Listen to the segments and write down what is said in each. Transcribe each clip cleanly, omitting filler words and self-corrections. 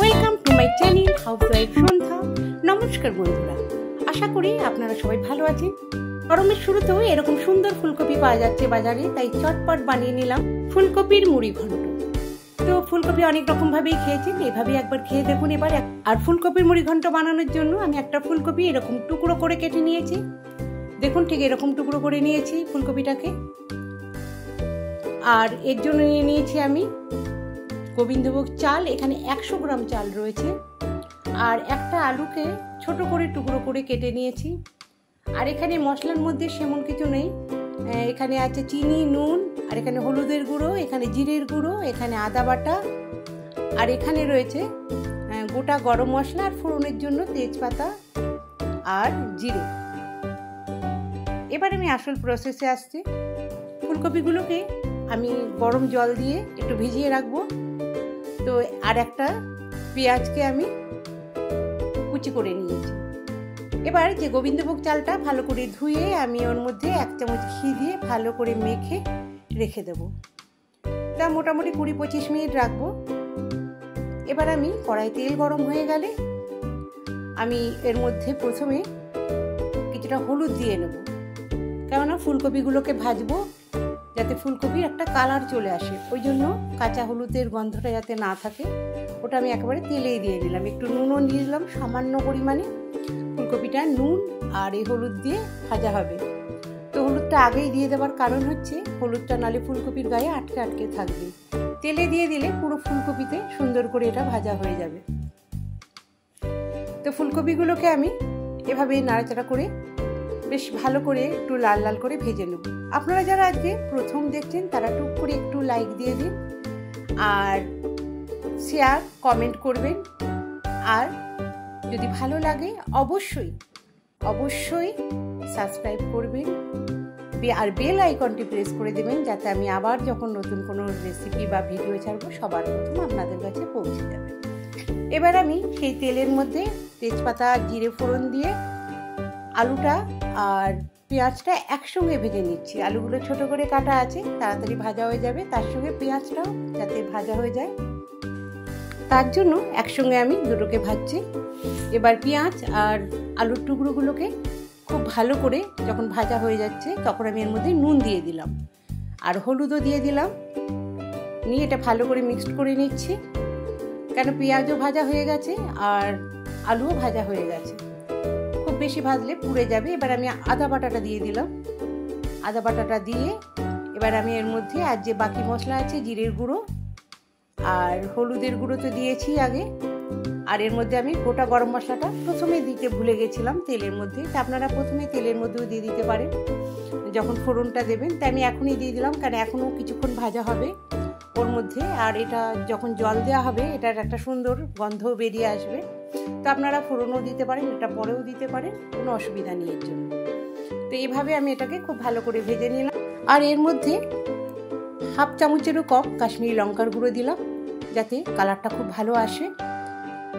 Welcome to my channel housewife Sandhya. নমস্কার বন্ধুরা, আশা করি আপনারা সবাই ভালো আছেন। গরমের শুরুতেও এরকম সুন্দর ফুলকপি পাওয়া যাচ্ছে বাজারে, তাই চটপট বানিয়ে নিলাম ফুলকপির মুড়ি ঘন্ট। তো ফুলকপি অনেক রকম ভাবেই খেয়েছেন, এভাবে একবার খেয়ে দেখুন এবার। আর ফুলকপির মুড়ি ঘন্ট বানানোর জন্য আমি একটা ফুলকপি এরকম টুকরো করে কেটে নিয়েছি। দেখুন ঠিক এরকম টুকরো করে নিয়েছি ফুলকপিটাকে। আর এর জন্য নিয়ে নিয়েছি আমি গোবিন্দভোগ চাল, এখানে 100 গ্রাম চাল রয়েছে। আর একটা আলুকে ছোট করে টুকরো করে কেটে নিয়েছি। আর এখানে মশলার মধ্যে সেমন কিছু নেই, এখানে আছে চিনি, নুন, আর এখানে হলুদের গুঁড়ো, এখানে জিরের গুঁড়ো, এখানে আদা বাটা, আর এখানে রয়েছে গোটা গরম মশলা, আর ফোড়নের জন্য তেজপাতা আর জিরে। এবার আমি আসল প্রসেসে আসছি। ফুলকপিগুলোকে আমি গরম জল দিয়ে একটু ভিজিয়ে রাখবো। তো আর একটা পেঁয়াজকে আমি কুচি করে নিয়েছি। এবার যে গোবিন্দভোগ চালটা ভালো করে ধুয়ে আমি ওর মধ্যে 1 চামচ ঘি দিয়ে ভালো করে মেখে রেখে দেব। তা মোটামুটি 20-25 মিনিট রাখবো। এবার আমি কড়াই তেল গরম হয়ে গেলে আমি এর মধ্যে প্রথমে কিছুটা হলুদ দিয়ে নেব, কেননা ফুলকপিগুলোকে ভাজবো যাতে ফুলকপির একটা কালার চলে আসে, ওই জন্য কাঁচা হলুদের গন্ধটা যাতে না থাকে ওটা আমি একেবারে তেলেই দিয়ে দিলাম। একটু নুনও দিয়ে দিলাম সামান্য পরিমাণে। ফুলকপিটা নুন আর এই হলুদ দিয়ে ভাজা হবে। তো হলুদটা আগেই দিয়ে দেওয়ার কারণ হচ্ছে হলুদটা নালে ফুলকপির গায়ে আটকে আটকে থাকবে, তেলে দিয়ে দিলে পুরো ফুলকপিতে সুন্দর করে এটা ভাজা হয়ে যাবে। তো ফুলকপিগুলোকে আমি এভাবে নাড়াচাড়া করে বেশ ভালো করে একটু লাল লাল করে ভেজে নেব। আপনারা যারা আজকে প্রথম দেখছেন তারা টুক করে একটু লাইক দিয়ে দিন, আর শেয়ার কমেন্ট করবেন, আর যদি ভালো লাগে অবশ্যই অবশ্যই সাবস্ক্রাইব করবেন, আর বেল আইকনটি প্রেস করে দেবেন যাতে আমি আবার যখন নতুন কোনো রেসিপি বা ভিডিও ছাড়বো সবার প্রথম আপনাদের কাছে পৌঁছে যাবে। এবার আমি সেই তেলের মধ্যে তেজপাতা জিরে ফোড়ন দিয়ে আলুটা আর পেঁয়াজটা একসঙ্গে ভেজে নিচ্ছি। আলুগুলো ছোট করে কাটা আছে, তাড়াতাড়ি ভাজা হয়ে যাবে, তার সঙ্গে পেঁয়াজটাও যাতে ভাজা হয়ে যায় তার জন্য একসঙ্গে আমি দুটোকে ভাজছি। এবার পেঁয়াজ আর আলুর টুকরোগুলোকে খুব ভালো করে যখন ভাজা হয়ে যাচ্ছে তখন আমি এর মধ্যে নুন দিয়ে দিলাম আর হলুদও দিয়ে দিলাম, নিয়ে এটা ভালো করে মিক্সড করে নিচ্ছি। কেন পেঁয়াজও ভাজা হয়ে গেছে আর আলুও ভাজা হয়ে গেছে, খুব বেশি ভাজলে পুড়ে যাবে। এবার আমি আদা বাটাটা দিয়ে দিলাম। আদা বাটাটা দিয়ে এবার আমি এর মধ্যে আর যে বাকি মশলা আছে জিরের গুঁড়ো আর হলুদের গুঁড়ো তো দিয়েছি আগে, আর এর মধ্যে আমি গোটা গরম মশলাটা প্রথমে দিতে ভুলে গেছিলাম তেলের মধ্যে, তা আপনারা প্রথমে তেলের মধ্যেও দিয়ে দিতে পারেন যখন ফোড়নটা দেবেন। তাই আমি এখনই দিয়ে দিলাম, কারণ এখনও কিছুক্ষণ ভাজা হবে ওর মধ্যে, আর এটা যখন জল দেওয়া হবে এটার একটা সুন্দর গন্ধ বেরিয়ে আসবে। তো আপনারা ফোড়নও দিতে পারেন, এটা পরেও দিতে পারেন, কোনো অসুবিধা নেই এর জন্য। তো এইভাবে আমি এটাকে খুব ভালো করে ভেজে নিলাম। আর এর মধ্যে 1/2 চামচেরও কম কাশ্মীরি লঙ্কার গুঁড়ো দিলাম যাতে কালারটা খুব ভালো আসে।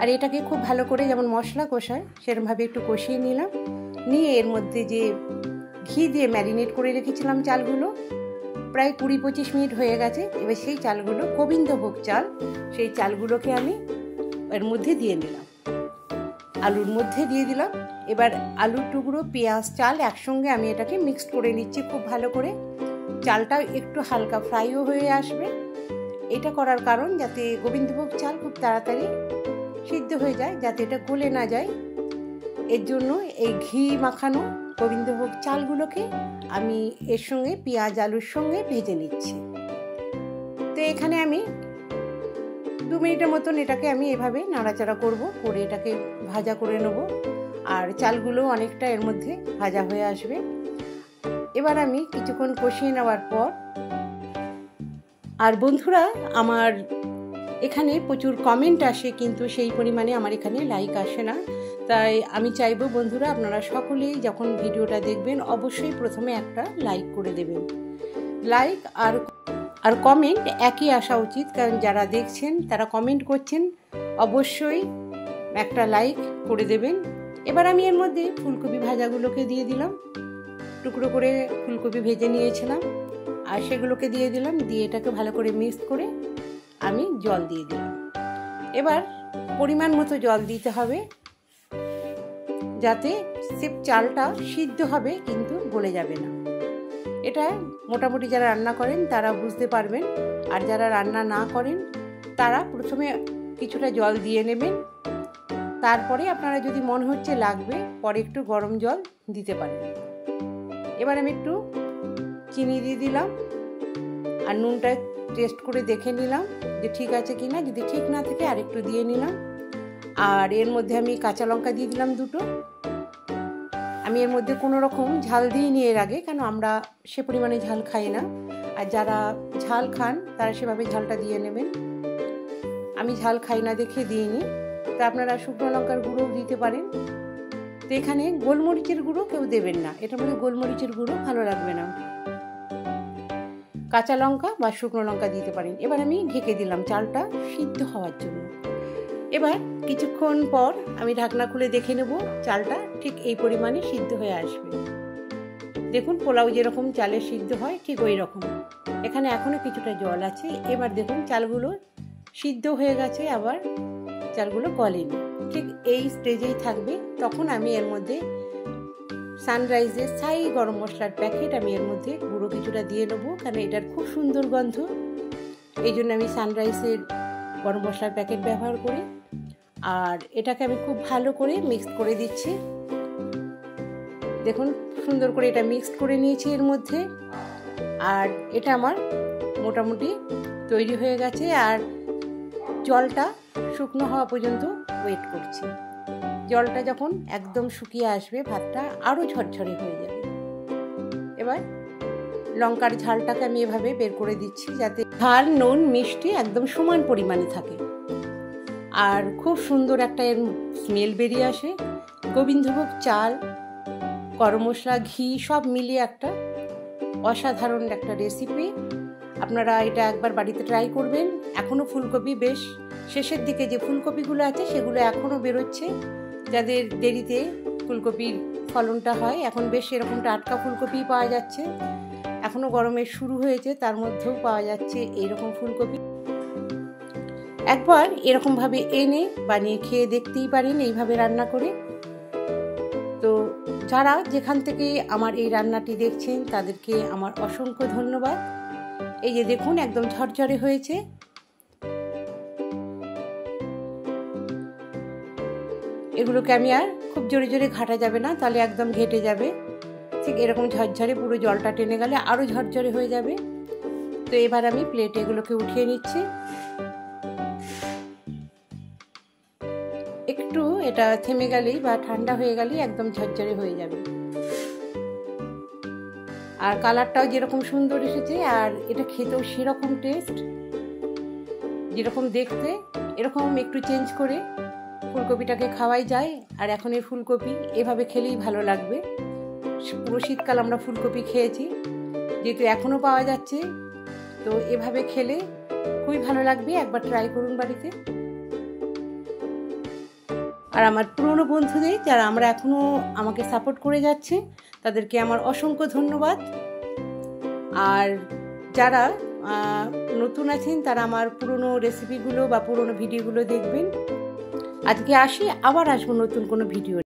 আর এটাকে খুব ভালো করে যেমন মশলা কষায় সেরকমভাবে একটু কষিয়ে নিলাম। নিয়ে এর মধ্যে যে ঘি দিয়ে ম্যারিনেট করে রেখেছিলাম চালগুলো, প্রায় 20-25 মিনিট হয়ে গেছে। এবার সেই চালগুলো গোবিন্দভোগ চাল, সেই চালগুলোকে আমি এর মধ্যে দিয়ে নিলাম, আলুর মধ্যে দিয়ে দিলাম। এবার আলুর টুকরো পেঁয়াজ চাল একসঙ্গে আমি এটাকে মিক্সড করে নিচ্ছি খুব ভালো করে। চালটাও একটু হালকা ফ্রাইও হয়ে আসবে। এটা করার কারণ যাতে গোবিন্দভোগ চাল খুব তাড়াতাড়ি সিদ্ধ হয়ে যায়, যাতে এটা গলে না যায়, এর জন্য এই ঘি মাখানো গোবিন্দভোগ চালগুলোকে আমি এর সঙ্গে পেঁয়াজ আলুর সঙ্গে ভেজে নিচ্ছি। তো এখানে আমি 2 মিনিটের মতন এটাকে আমি এভাবে নাড়াচাড়া করব, করে এটাকে ভাজা করে নেব, আর চালগুলো অনেকটা এর মধ্যে ভাজা হয়ে আসবে। এবার আমি কিছুক্ষণ কষিয়ে নেওয়ার পর, আর বন্ধুরা আমার এখানে প্রচুর কমেন্ট আসে কিন্তু সেই পরিমাণে আমার এখানে লাইক আসে না, তাই আমি চাইবো বন্ধুরা আপনারা সকলেই যখন ভিডিওটা দেখবেন অবশ্যই প্রথমে একটা লাইক করে দেবেন। লাইক আর কমেন্ট একই আসা উচিত, কারণ যারা দেখছেন তারা কমেন্ট করছেন, অবশ্যই একটা লাইক করে দেবেন। এবার আমি এর মধ্যে ফুলকপি ভাজাগুলোকে দিয়ে দিলাম, টুকরো করে ফুলকপি ভেজে নিয়েছিলাম আর সেগুলোকে দিয়ে দিলাম, দিয়ে এটাকে ভালো করে মিক্স করে আমি জল দিয়ে দিলাম। এবার পরিমাণ মতো জল দিতে হবে, যাতে সে চালটা সিদ্ধ হবে কিন্তু গলে যাবে না। এটা মোটামুটি যারা রান্না করেন তারা বুঝতে পারবেন, আর যারা রান্না না করেন তারা প্রথমে কিছুটা জল দিয়ে নেবেন, তারপরে আপনারা যদি মনে হচ্ছে লাগবে পরে একটু গরম জল দিতে পারেন। এবার আমি একটু চিনি দিয়ে দিলাম আর নুনটা টেস্ট করে দেখে নিলাম যে ঠিক আছে কিনা, যদি ঠিক না থাকে আর একটু দিয়ে নিলাম। আর এর মধ্যে আমি কাঁচা লঙ্কা দিয়ে দিলাম 2টো। আমি এর মধ্যে কোনো রকম ঝাল দিইনি এর আগে, কেন আমরা সে পরিমাণে ঝাল খাই না, আর যারা ঝাল খান তারা সেভাবে ঝালটা দিয়ে নেবেন। আমি ঝাল খাই না দেখে দিইনি, তা আপনারা শুকনো লঙ্কার গুঁড়োও দিতে পারেন। তো এখানে গোলমরিচের গুঁড়ো কেউ দেবেন না, এটার মধ্যে গোলমরিচের গুঁড়ো ভালো লাগবে না, কাঁচা লঙ্কা বা শুকনো লঙ্কা দিতে পারেন। এবার আমি ঢেকে দিলাম চালটা সিদ্ধ হওয়ার জন্য। এবার কিছুক্ষণ পর আমি ঢাকনা খুলে দেখে নেব চালটা ঠিক এই পরিমাণে সিদ্ধ হয়ে আসবে। দেখুন পোলাও যেরকম চালের সিদ্ধ হয় ঠিক ওই রকম। এখানে এখনো কিছুটা জল আছে। এবার দেখুন চালগুলো সিদ্ধ হয়ে গেছে, আবার চালগুলো গলেনি, ঠিক এই স্টেজেই থাকবে। তখন আমি এর মধ্যে সানরাইজের ছাই গরম মশলার প্যাকেট আমি এর মধ্যে গুঁড়ো কিছুটা দিয়ে নেবো, কারণ এটার খুব সুন্দর গন্ধ, এই জন্য আমি সানরাইজের গরম মশলার প্যাকেট ব্যবহার করি। আর এটাকে আমি খুব ভালো করে মিক্স করে দিচ্ছি। দেখুন সুন্দর করে এটা মিক্স করে নিয়েছি এর মধ্যে। আর এটা আমার মোটামুটি তৈরি হয়ে গেছে, আর জলটা শুকনো হওয়া পর্যন্ত ওয়েট করছি। জলটা যখন একদম শুকিয়ে আসবে ভাতটা আরও ঝরঝরে হয়ে যাবে। এবার লঙ্কার ঝালটাকে আমি এভাবে বের করে দিচ্ছি, যাতে ঝাল নুন মিষ্টি একদম সমান পরিমাণে থাকে, আর খুব সুন্দর একটা এর স্মেল বেরিয়ে আসে। গোবিন্দভোগ চাল, গরম মশলা, ঘি সব মিলিয়ে একটা অসাধারণ একটা রেসিপি। আপনারা এটা একবার বাড়িতে ট্রাই করবেন। এখনও ফুলকপি বেশ শেষের দিকে যে ফুলকপিগুলো আছে সেগুলো এখনও বেরোচ্ছে, যাদের দেরিতে ফুলকপির ফলনটা হয়। এখন বেশ এরকম টাটকা ফুলকপি পাওয়া যাচ্ছে, এখনও গরমের শুরু হয়েছে তার মধ্যেও পাওয়া যাচ্ছে এইরকম ফুলকপি। একবার এরকমভাবে এনে বানিয়ে খেয়ে দেখতেই পারেন এইভাবে রান্না করে। তো যারা যেখান থেকে আমার এই রান্নাটি দেখছেন তাদেরকে আমার অসংখ্য ধন্যবাদ। এই যে দেখুন একদম ঝরঝরে হয়েছে। এগুলোকে আমি আর খুব জোরে জোরে ঘাটা যাবে না, তাহলে একদম ঘেটে যাবে। ঠিক এরকম ঝরঝরে পুরো জলটা টেনে গেলে আরও ঝরঝরে হয়ে যাবে। তো এবার আমি প্লেটে এগুলোকে উঠিয়ে নিচ্ছি। একটু এটা থেমে গেলেই বা ঠান্ডা হয়ে গেলেই একদম ঝরঝরে হয়ে যাবে। আর কালারটাও যেরকম সুন্দর এসেছে, আর এটা খেতেও সেরকম টেস্ট, যেরকম দেখতে এরকম একটু চেঞ্জ করে ফুলকপিটাকে খাওয়াই যায়। আর এখন এই ফুলকপি এভাবে খেলেই ভালো লাগবে। পুরো শীতকাল আমরা ফুলকপি খেয়েছি, যেহেতু এখনও পাওয়া যাচ্ছে, তো এভাবে খেলে খুবই ভালো লাগবে। একবার ট্রাই করুন বাড়িতে। আর আমার পুরনো বন্ধুদের যারা আমরা এখনও আমাকে সাপোর্ট করে যাচ্ছে তাদেরকে আমার অসংখ্য ধন্যবাদ। আর যারা নতুন আছেন তারা আমার পুরনো রেসিপিগুলো বা পুরনো ভিডিওগুলো দেখবেন। আজকে আসি, আবার আসবো নতুন কোনো ভিডিও।